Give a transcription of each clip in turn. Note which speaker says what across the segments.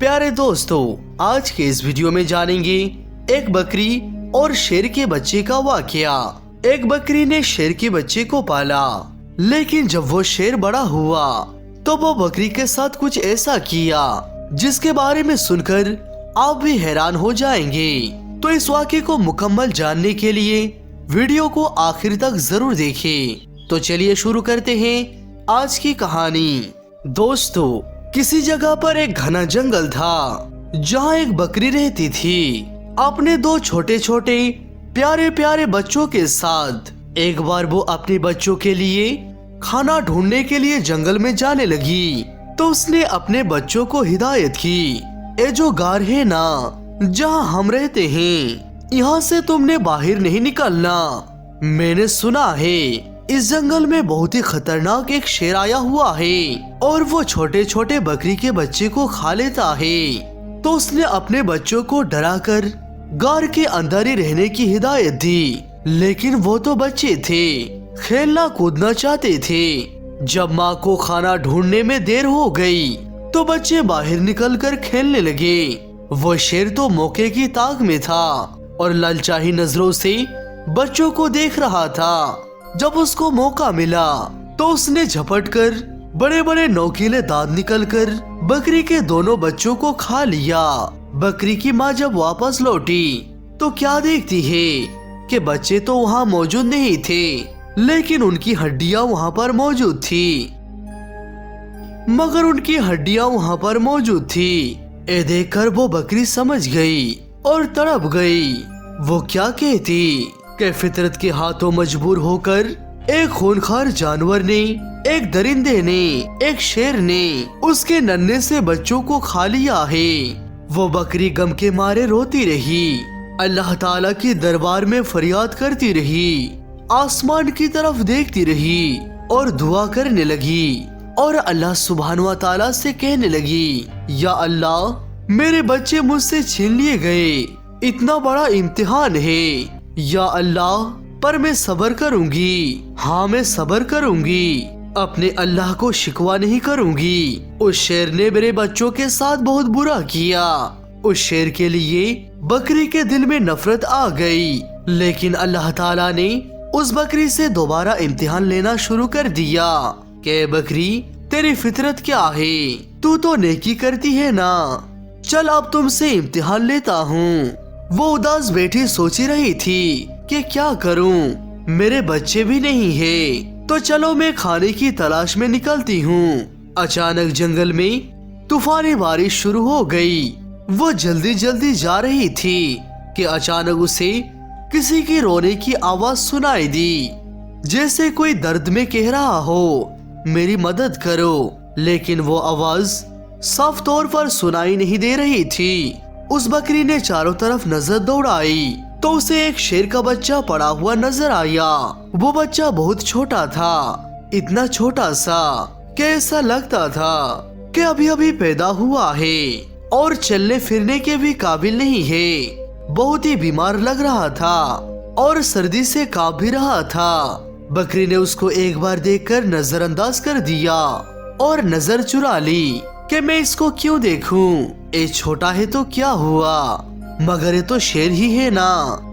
Speaker 1: प्यारे दोस्तों, आज के इस वीडियो में जानेंगे एक बकरी और शेर के बच्चे का वाकया। एक बकरी ने शेर के बच्चे को पाला, लेकिन जब वो शेर बड़ा हुआ तो वो बकरी के साथ कुछ ऐसा किया जिसके बारे में सुनकर आप भी हैरान हो जाएंगे। तो इस वाकये को मुकम्मल जानने के लिए वीडियो को आखिर तक जरूर देखें। तो चलिए शुरू करते हैं आज की कहानी। दोस्तों, किसी जगह पर एक घना जंगल था जहाँ एक बकरी रहती थी अपने दो छोटे छोटे प्यारे प्यारे बच्चों के साथ। एक बार वो अपने बच्चों के लिए खाना ढूंढने के लिए जंगल में जाने लगी तो उसने अपने बच्चों को हिदायत की, ये जो गार है ना जहाँ हम रहते हैं, यहाँ से तुमने बाहर नहीं निकलना। मैंने सुना है इस जंगल में बहुत ही खतरनाक एक शेर आया हुआ है और वो छोटे छोटे बकरी के बच्चे को खा लेता है। तो उसने अपने बच्चों को डराकर गार के अंदर ही रहने की हिदायत दी, लेकिन वो तो बच्चे थे, खेलना कूदना चाहते थे। जब माँ को खाना ढूंढने में देर हो गई तो बच्चे बाहर निकलकर खेलने लगे। वो शेर तो मौके की ताक में था और ललचाही नजरों से बच्चों को देख रहा था। जब उसको मौका मिला तो उसने झपटकर बड़े बड़े नोकीले दांत निकलकर बकरी के दोनों बच्चों को खा लिया। बकरी की माँ जब वापस लौटी तो क्या देखती है कि बच्चे तो वहाँ मौजूद नहीं थे, लेकिन उनकी हड्डियाँ वहाँ पर मौजूद थी। मगर उनकी हड्डियाँ वहाँ पर मौजूद थी। ये देखकर वो बकरी समझ गई और तड़प गई। वो क्या कहती कि फितरत के हाथों मजबूर होकर एक खूनखार जानवर ने, एक दरिंदे ने, एक शेर ने उसके नन्हे से बच्चों को खा लिया है। वो बकरी गम के मारे रोती रही, अल्लाह ताला के दरबार में फरियाद करती रही, आसमान की तरफ देखती रही और दुआ करने लगी और अल्लाह सुब्हानहू व तआला से कहने लगी, या अल्लाह, मेरे बच्चे मुझसे छीन लिए गए, इतना बड़ा इम्तिहान है। या अल्लाह, पर मैं सब्र करूंगी, हाँ मैं सब्र करूंगी, अपने अल्लाह को शिकवा नहीं करूंगी। उस शेर ने मेरे बच्चों के साथ बहुत बुरा किया। उस शेर के लिए बकरी के दिल में नफरत आ गई, लेकिन अल्लाह ताला ने उस बकरी से दोबारा इम्तिहान लेना शुरू कर दिया कि बकरी, तेरी फितरत क्या है, तू तो नेकी करती है ना, चल अब तुमसे इम्तिहान लेता हूँ। वो उदास बैठी सोची रही थी कि क्या करूं, मेरे बच्चे भी नहीं है, तो चलो मैं खाने की तलाश में निकलती हूँ। अचानक जंगल में तूफानी बारिश शुरू हो गई। वो जल्दी जल्दी जा रही थी कि अचानक उसे किसी की रोने की आवाज सुनाई दी, जैसे कोई दर्द में कह रहा हो, मेरी मदद करो। लेकिन वो आवाज साफ तौर पर सुनाई नहीं दे रही थी। उस बकरी ने चारों तरफ नजर दौड़ाई तो उसे एक शेर का बच्चा पड़ा हुआ नजर आया। वो बच्चा बहुत छोटा था, इतना छोटा सा कि ऐसा लगता था कि अभी अभी पैदा हुआ है और चलने फिरने के भी काबिल नहीं है। बहुत ही बीमार लग रहा था और सर्दी से कांप भी रहा था। बकरी ने उसको एक बार देखकर नजरअंदाज कर दिया और नजर चुरा ली कि मैं इसको क्यों देखूं, ये छोटा है तो क्या हुआ, मगर ये तो शेर ही है ना,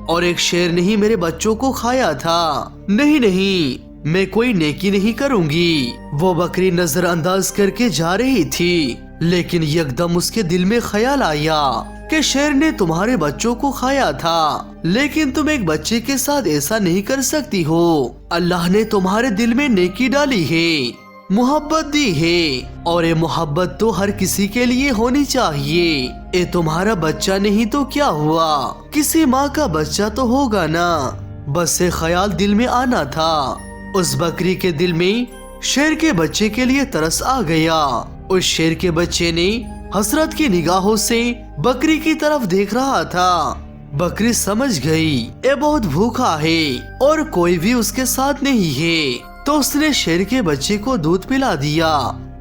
Speaker 1: और एक शेर ने ही मेरे बच्चों को खाया था। नहीं नहीं, मैं कोई नेकी नहीं करूंगी। वो बकरी नजरअंदाज करके जा रही थी, लेकिन यकदम उसके दिल में ख्याल आया कि शेर ने तुम्हारे बच्चों को खाया था, लेकिन तुम एक बच्चे के साथ ऐसा नहीं कर सकती हो। अल्लाह ने तुम्हारे दिल में नेकी डाली है, मोहब्बत दी है, और ये मोहब्बत तो हर किसी के लिए होनी चाहिए। ये तुम्हारा बच्चा नहीं तो क्या हुआ, किसी माँ का बच्चा तो होगा ना। बस ये ख्याल दिल में आना था। उस बकरी के दिल में शेर के बच्चे के लिए तरस आ गया। उस शेर के बच्चे ने हसरत की निगाहों से बकरी की तरफ देख रहा था। बकरी समझ गई ये बहुत भूखा है और कोई भी उसके साथ नहीं है, तो उसने शेर के बच्चे को दूध पिला दिया।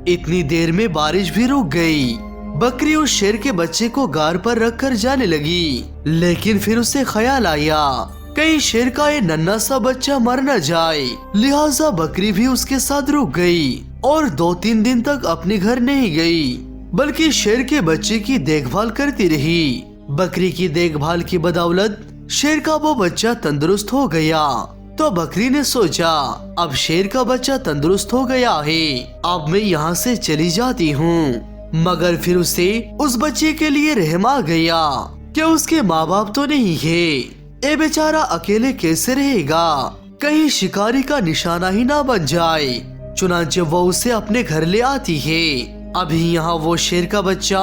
Speaker 1: इतनी देर में बारिश भी रुक गई। बकरी उस शेर के बच्चे को गार पर रखकर जाने लगी, लेकिन फिर उसे ख्याल आया कहीं शेर का ये नन्हा सा बच्चा मर न जाए, लिहाजा बकरी भी उसके साथ रुक गई और 2-3 दिन तक अपने घर नहीं गई। बल्कि शेर के बच्चे की देखभाल करती रही। बकरी की देखभाल की बदौलत शेर का वो बच्चा तंदुरुस्त हो गया। तो बकरी ने सोचा, अब शेर का बच्चा तंदुरुस्त हो गया है, अब मैं यहाँ से चली जाती हूँ। मगर फिर उसे उस बच्चे के लिए रहम आ गया कि उसके माँ बाप तो नहीं है, ये बेचारा अकेले कैसे रहेगा, कहीं शिकारी का निशाना ही ना बन जाए। चुनांचे वो उसे अपने घर ले आती है। अभी यहाँ वो शेर का बच्चा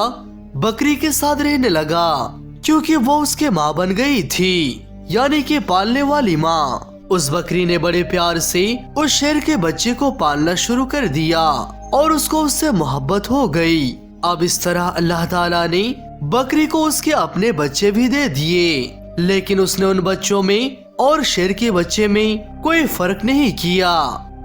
Speaker 1: बकरी के साथ रहने लगा, क्योंकि वो उसके माँ बन गई थी, यानी कि पालने वाली माँ। उस बकरी ने बड़े प्यार से उस शेर के बच्चे को पालना शुरू कर दिया और उसको उससे मोहब्बत हो गई। अब इस तरह अल्लाह ताला ने बकरी को उसके अपने बच्चे भी दे दिए, लेकिन उसने उन बच्चों में और शेर के बच्चे में कोई फर्क नहीं किया,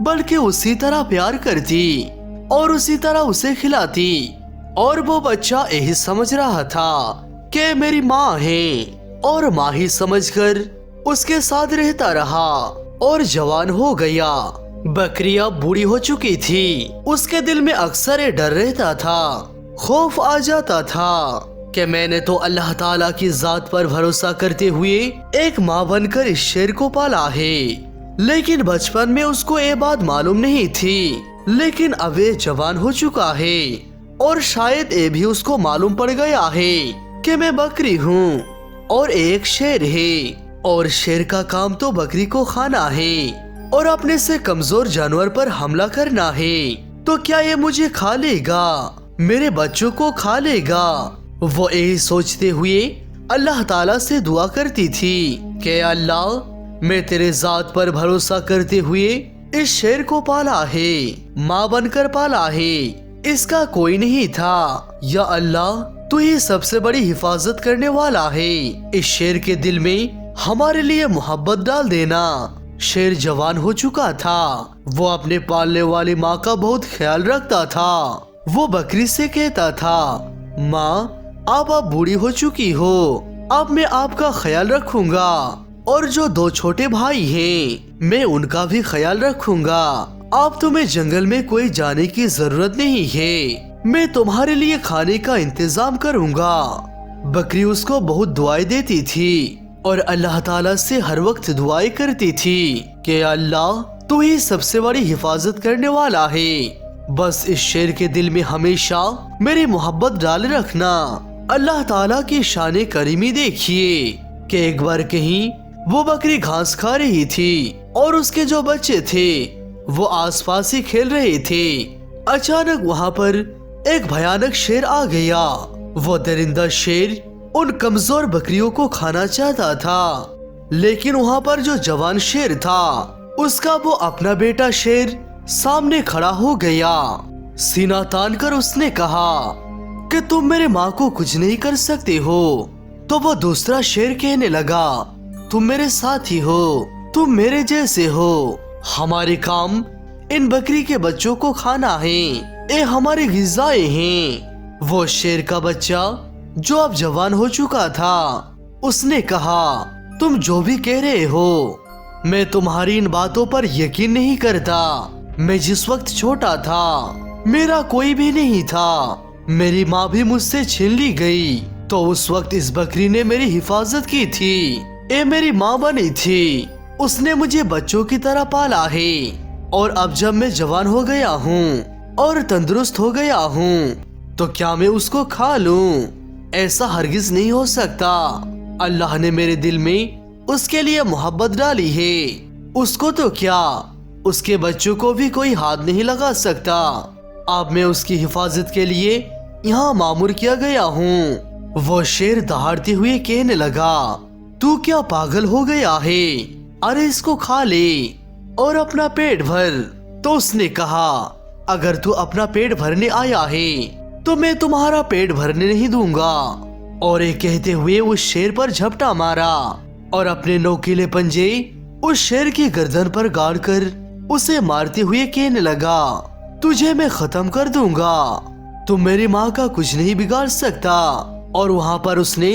Speaker 1: बल्कि उसी तरह प्यार करती और उसी तरह उसे खिलाती। और वो बच्चा यही समझ रहा था कि मेरी माँ है, और माँ ही समझकर उसके साथ रहता रहा और जवान हो गया। बकरी अब बूढ़ी हो चुकी थी। उसके दिल में अक्सर ये डर रहता था, खौफ आ जाता था कि मैंने तो अल्लाह ताला की जात पर भरोसा करते हुए एक माँ बनकर इस शेर को पाला है, लेकिन बचपन में उसको ये बात मालूम नहीं थी। लेकिन अब ये जवान हो चुका है और शायद ये भी उसको मालूम पड़ गया है कि मैं बकरी हूँ और एक शेर है, और शेर का काम तो बकरी को खाना है और अपने से कमजोर जानवर पर हमला करना है। तो क्या ये मुझे खा लेगा, मेरे बच्चों को खा लेगा? वो यही सोचते हुए अल्लाह ताला से दुआ करती थी कि अल्लाह, मैं तेरे जात पर भरोसा करते हुए इस शेर को पाला है, माँ बनकर पाला है, इसका कोई नहीं था। या अल्लाह, तू ही सबसे बड़ी हिफाजत करने वाला है। इस शेर के दिल में हमारे लिए मोहब्बत डाल देना। शेर जवान हो चुका था। वो अपने पालने वाली माँ का बहुत ख्याल रखता था। वो बकरी से कहता था, माँ, आप अब बूढ़ी हो चुकी हो, अब मैं आपका ख्याल रखूंगा, और जो 2 छोटे भाई हैं, मैं उनका भी ख्याल रखूंगा। अब तुम्हें जंगल में कोई जाने की जरूरत नहीं है, मैं तुम्हारे लिए खाने का इंतजाम करूंगा। बकरी उसको बहुत दुआएं देती थी और अल्लाह ताला से हर वक्त दुआएं करती थी कि अल्लाह, तू ही सबसे बड़ी हिफाजत करने वाला है, बस इस शेर के दिल में हमेशा मेरी मोहब्बत डाले रखना। अल्लाह ताला की शान करीमी देखिए कि एक बार कहीं वो बकरी घास खा रही थी और उसके जो बच्चे थे वो आसपास ही खेल रहे थे। अचानक वहाँ पर एक भयानक शेर आ गया। वो दरिंदा शेर उन कमजोर बकरियों को खाना चाहता था, लेकिन वहाँ पर जो जवान शेर था उसका वो अपना बेटा शेर सामने खड़ा हो गया। सीना तान कर उसने कहा कि तुम मेरे माँ को कुछ नहीं कर सकते हो। तो वो दूसरा शेर कहने लगा, तुम मेरे साथी हो, तुम मेरे जैसे हो, हमारे काम इन बकरी के बच्चों को खाना है, ये हमारी ग़िज़ाएं हैं। वो शेर का बच्चा जो अब जवान हो चुका था उसने कहा, तुम जो भी कह रहे हो मैं तुम्हारी इन बातों पर यकीन नहीं करता। मैं जिस वक्त छोटा था मेरा कोई भी नहीं था, मेरी माँ भी मुझसे छीन ली गई, तो उस वक्त इस बकरी ने मेरी हिफाजत की थी, ये मेरी माँ बनी थी, उसने मुझे बच्चों की तरह पाला है। और अब जब मैं जवान हो गया हूँ और तंदुरुस्त हो गया हूँ तो क्या मैं उसको खा लूं? ऐसा हरगिज नहीं हो सकता। अल्लाह ने मेरे दिल में उसके लिए मोहब्बत डाली है, उसको तो क्या, उसके बच्चों को भी कोई हाथ नहीं लगा सकता। अब मैं उसकी हिफाजत के लिए यहाँ मामूर किया गया हूँ। वो शेर दहाड़ते हुए कहने लगा, तू क्या पागल हो गया है? अरे इसको खा ले और अपना पेट भर। तो उसने कहा, अगर तू अपना पेट भरने आया है तो मैं तुम्हारा पेट भरने नहीं दूंगा। और ये कहते हुए उस शेर पर झपटा मारा और अपने नोकीले पंजे उस शेर की गर्दन पर गाड़ कर उसे मारते हुए कहने लगा, तुझे मैं खत्म कर दूंगा, तुम मेरी माँ का कुछ नहीं बिगाड़ सकता। और वहाँ पर उसने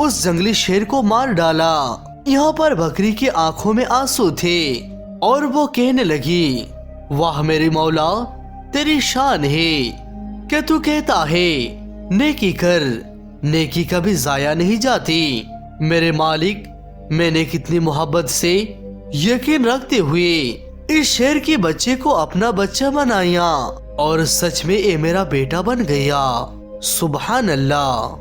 Speaker 1: उस जंगली शेर को मार डाला। यहाँ पर बकरी की आंखों में आंसू थे और वो कहने लगी, वाह मेरी मौला, तेरी शान है, کہ تو کہتا ہے نیکی کر، نیکی کبھی ضائع نہیں جاتی۔ میرے مالک، میں نے کتنی محبت سے یقین رکھتے ہوئے اس شیر کے بچے کو اپنا بچہ بنایا اور سچ میں یہ میرا بیٹا بن گیا۔ سبحان اللہ۔